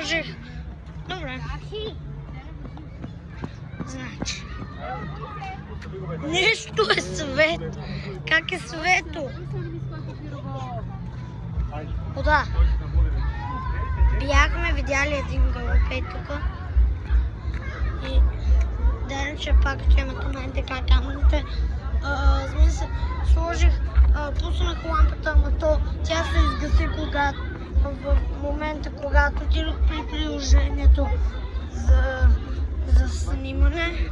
сложих. Добре. Значи. Нещо е свет. Как е свето? О, да. Бяхме видяли един галопей тук. И да че пак ще имат мен така камерите. Сложих, пуснах лампата, но тя се изгаси в момента, когато отидох при приложението за снимане.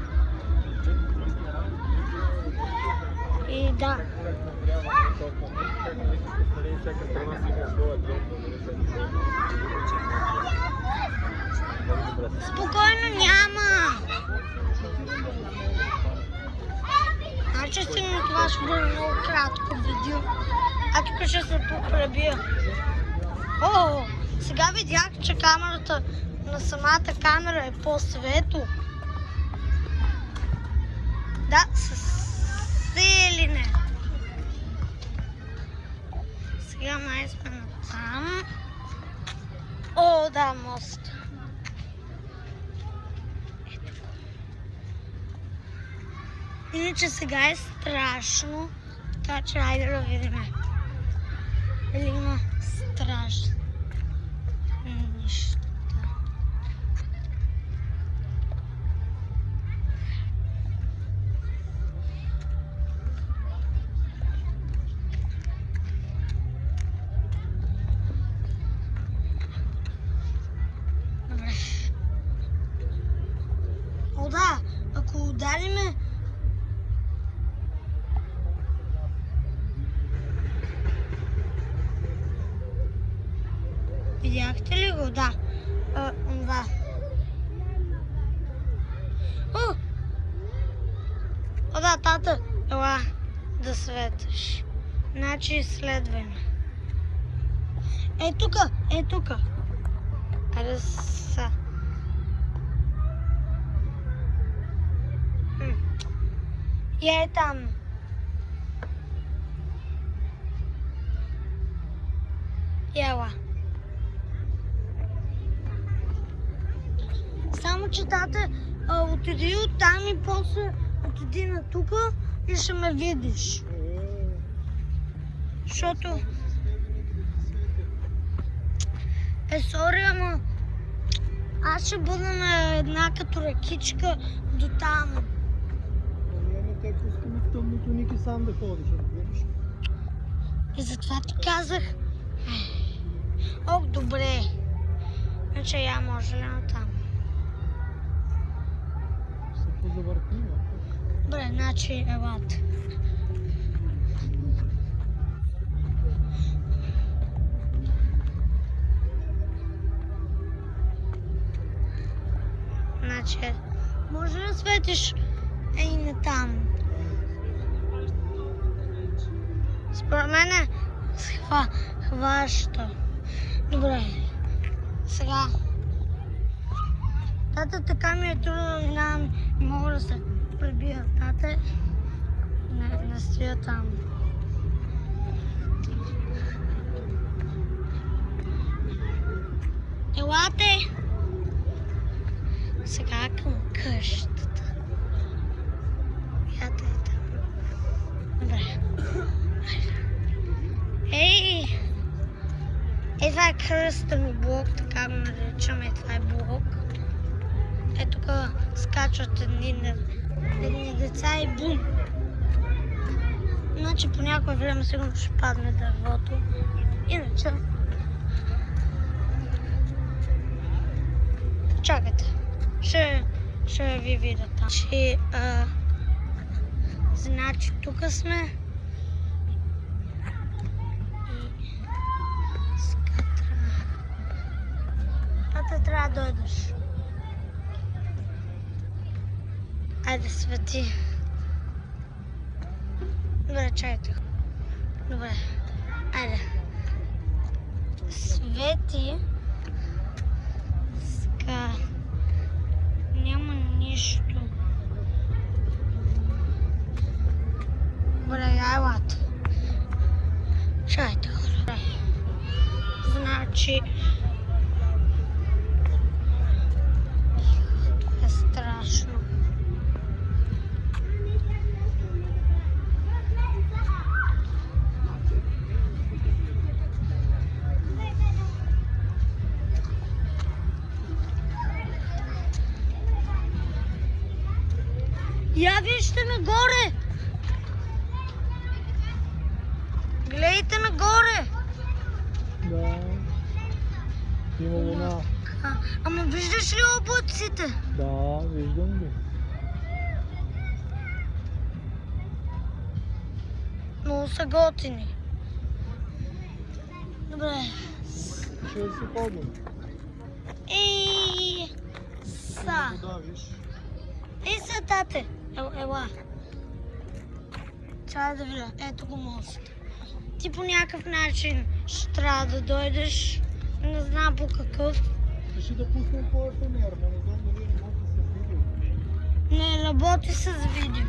И да. Спокойно, няма. Значи сигурно това ще бъде много кратко видео. А тук ще се попребия. О, сега видях, че камерата на самата камера е по-светло. Да, със не. Сега май сме на там. О, да, мост. Иначе сега е страшно, така че айде да видим. Или има страшно неща. Добре. О, да, ако удариме видяхте ли го? Да. Това. О, да, тата. Ела да светиш. Значи следвай ме. Е тука, е тука. Аре са. И е там. Ела. Само че тата отиди оттам и после отиди на тука и ще ме видиш. Защото сори, ама аз ще бъда на една като ръкичка до там. Ама те пускаме в тъмното Ники сам да ходиш, разбираш? И затова ти казах. Ох, добре. Значи я може ли на там? Добре, значи елата. Значи, може да светиш и не там. Според мен е хваща. Добре, сега. Тата, така ми е трудно да минавам и мога да се пребия. Тата, не стоя там. Елате! Сега към къщата. Ята е там. Добре. Ей! Е, това е кръста ми блок, така го наричаме. Това е блок. Е, тук скачват едни деца и бум. Значи по някое време сигурно ще падне дървото. Иначе... Чакайте. Ще ви видя там. Значи тук сме. И скатра. Тата трябва да дойдеш. Айде, свети. Добре, чайте. Добре. Айде. Свети. Ска. Няма нищо. Добре, елата. Чайте, хора. Значи... Я вижте нагоре! Гледайте нагоре! Да. Има луна. Ама виждаш ли облаците? Да, виждам ги. Много са готини. Добре. Ще си ходим. Ей! Са! Да, виж. Ей са, тате! Ела. Трябва да видя. Ето го мост. Ти по някакъв начин ще трябва да дойдеш. Не знам по какъв. Ще да пуснем по ефемер, но не знам дали работи с видео. Не работи с видео.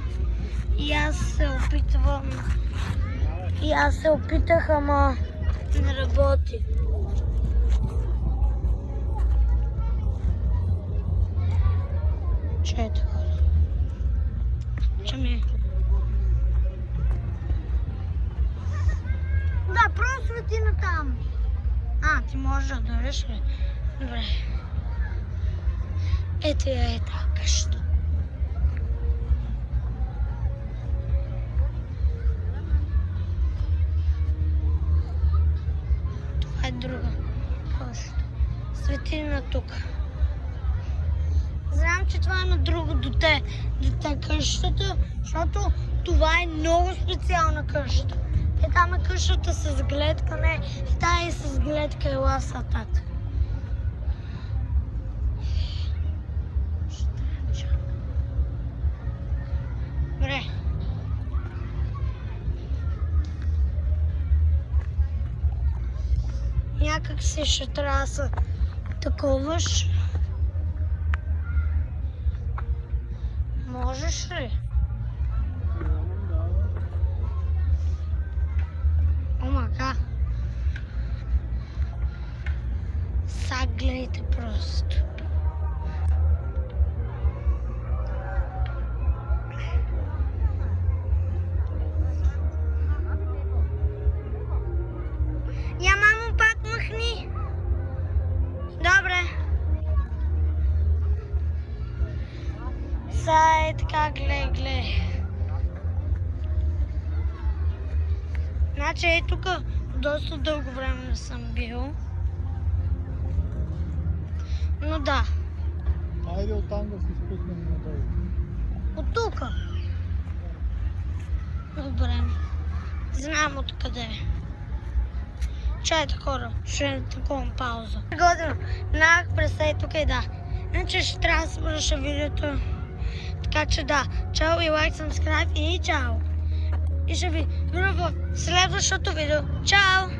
И аз се опитвам. И аз се опитах, ама не работи. Че е така? Че ми е? Да, просто свети на там. Ти можеш да дойдеш ли? Добре. Ето я е така къща. Това е друга къща. Свети на тук. Знам, че това е на друго дете къщата, защото това е много специална къща. Там е къщата с гледка, не, тая е с гледка, ела са тата. Добре. Някак си ще трябва да се таковаш. Можеш ли? Омага. Сега гледайте просто. Я, мамо, пак махни. Добре. Сега е така, гледай. Значи тук доста дълго време не съм бил. Но да. Айде оттам да се спуснем надолу. От тук. Добре. Знам откъде е. Чайте хора, ще таковам пауза. Годно, нах през ей тук и да. Иначе ще трябва да свърша видеото. Така че да. Чао и лайк, subscribe и чао. И ще ви видя в следващото видео. Чао!